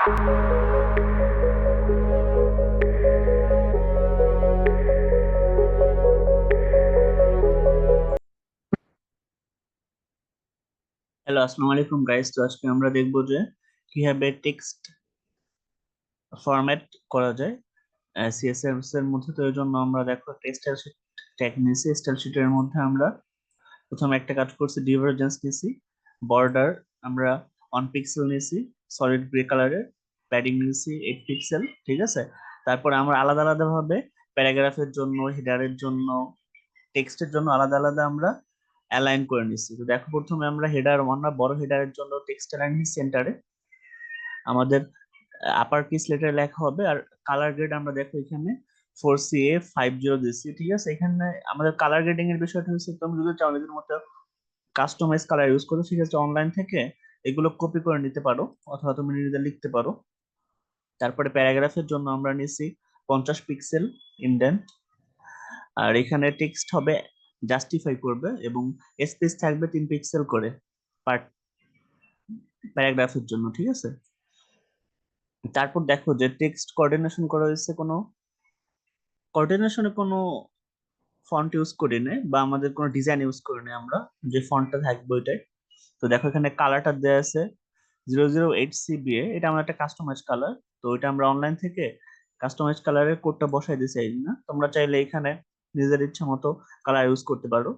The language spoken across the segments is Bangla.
হ্যালো, আসসালামু আলাইকুম গাইস। তো আজকে আমরা দেখবো যে কিভাবে টেক্সট ফরম্যাট করা যায় সিএসএস এর মধ্যে। তো এর জন্য আমরা দেখো একটা স্টাইল শিট ট্যাগ নিয়েছি। স্টাইল শিটের মধ্যে আমরা প্রথমে একটা কাজ করছি, ডিভারজেন্স নিয়েছি, বর্ডার আমরা 1 পিক্সেল নিয়েছি, সলিড গ্রে কালারের, প্যাডিং নিয়েছি 8 পিক্সেল, ঠিক আছে। তারপরে আমরা আলাদা আলাদা ভাবে প্যারাগ্রাফের জন্য, হেডারের জন্য, টেক্সটের জন্য আলাদা আলাদা আমরা অ্যালাইন করে নিচ্ছি। তো দেখো প্রথমে আমরা হেডার আমরা বড় হেডারের জন্য টেক্সট অ্যালাইন সেন্টারে আমাদের আপার কেস লেটার লেখা হবে। আর কালার গ্রেড আমরা দেখো এখানে 4CA50 দিচ্ছি, ঠিক আছে। এখানে আমাদের কালার গ্রেডিং এর বিষয়টা হচ্ছে, তুমি যদি চাও নিজের মতো কাস্টমাইজ কালার ইউজ করো, ঠিক আছে, অনলাইন থেকে এগুলো কপি করে নিতে পারো অথবা তুমি নিজে লিখতে পারো। তারপরে প্যারাগ্রাফের জন্য আমরা নিছি 50 পিক্সেল ইনডেন্ট। আর এখানে টেক্সট হবে জাস্টিফাই করবে এবং স্পেস থাকবে 3 পিক্সেল করে পার প্যারাগ্রাফের জন্য, ঠিক আছে। তারপর দেখো যে টেক্সট কোঅর্ডিনেশন করা হয়েছে, কোনো কোঅর্ডিনেশনে কোনো ফন্ট ইউজ করি না বা আমাদের কোনো ডিজাইন ইউজ করি না, আমরা যে ফন্টটা থাকবে ওইটাই। তো দেখো এখানে কালারটা দেওয়া আছে 008CBA, এটা আমার একটা কাস্টমাইজ কালার। তো এটা আমরা অনলাইন থেকে কাস্টমাইজ কালারের কোডটা বসাই দিয়েছি। এই না, তোমরা চাইলে এখানে নিজের ইচ্ছা মতো কালার ইউজ করতে পারো।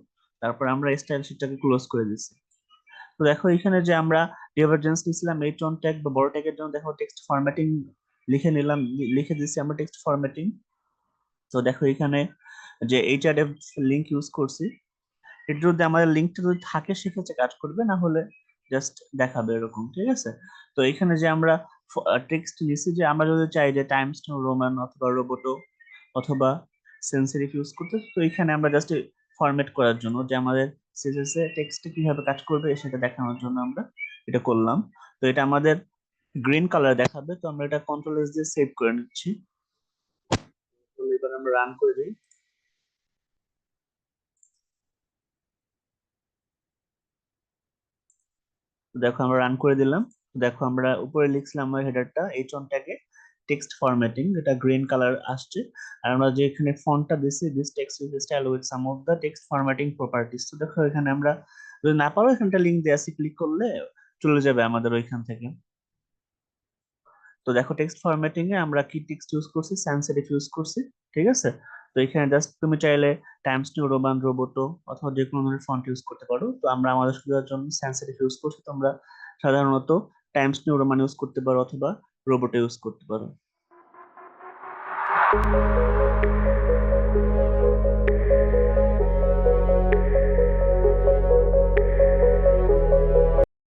তারপর আমরা স্টাইল শিটটাকে ক্লোজ করে দিচ্ছি। তো দেখো এখানে যে আমরা ডিভারজেন্স নিয়েছিলাম এই টোন ট্যাগ বা বড় ট্যাগের জন্য, দেখো টেক্সট ফরম্যাটিং লিখে নিলাম, লিখে দিচ্ছি আমরা টেক্সট ফরম্যাটিং। তো দেখো এখানে যে এইচআরএফ লিংক ইউজ করছি, এটা যদি আমাদের লিঙ্কটা যদি থাকে সেক্ষেত্রে কাজ করবে, না হলে জাস্ট দেখাবে এরকম, ঠিক আছে। তো এখানে যে আমরা টেক্সট নিচ্ছি, যে আমরা যদি চাই যে টাইমস নিউ রোমান অথবা রোবোটো অথবা সেন্সিটিভ ইউজ করতে, তো এখানে আমরা জাস্ট ফরম্যাট করার জন্য যে আমাদের সিএসএস এ টেক্সট কিভাবে কাজ করবে সেটা দেখানোর জন্য আমরা এটা করলাম। তো এটা আমাদের গ্রিন কালার দেখাবে। তো আমরা এটা কন্ট্রোল এস দিয়ে সেভ করে নিচ্ছি। তো এবার আমরা রান করে দিই। তো দেখো আমরা রান করে দিলাম। তো দেখো আমরা উপরে লিখছিলাম আমার হেডারটা এইচ অন ট্যাগে টেক্সট ফরম্যাটিং, এটা গ্রিন কালার আসছে। আর আমরা যে এখানে ফন্টটা দিছি, this text is style with some of the text formatting properties. তো দেখো এখানে আমরা যদি না পারো এখানটা লিংক দিয়ে আছে, ক্লিক করলে চলে যাবে আমাদের ওইখান থেকে। তো দেখো টেক্সট ফরম্যাটিং এ আমরা কি টেক্সট ইউজ করছি, sans serif ইউজ করছি, ঠিক আছে। তো এখানে জাস্ট তুমি চাইলে টাইমস নিউ রোমান রোবোটো অথবা যে কোনো ধরনের ফন্ট ইউজ করতে পারো। তো আমরা আমাদের সুবিধার জন্য sans serif ইউজ করছি। তোমরা সাধারণত টাইমস নিউ রোমান ইউজ করতে পারো অথবা রোবোটো ইউজ করতে পারো।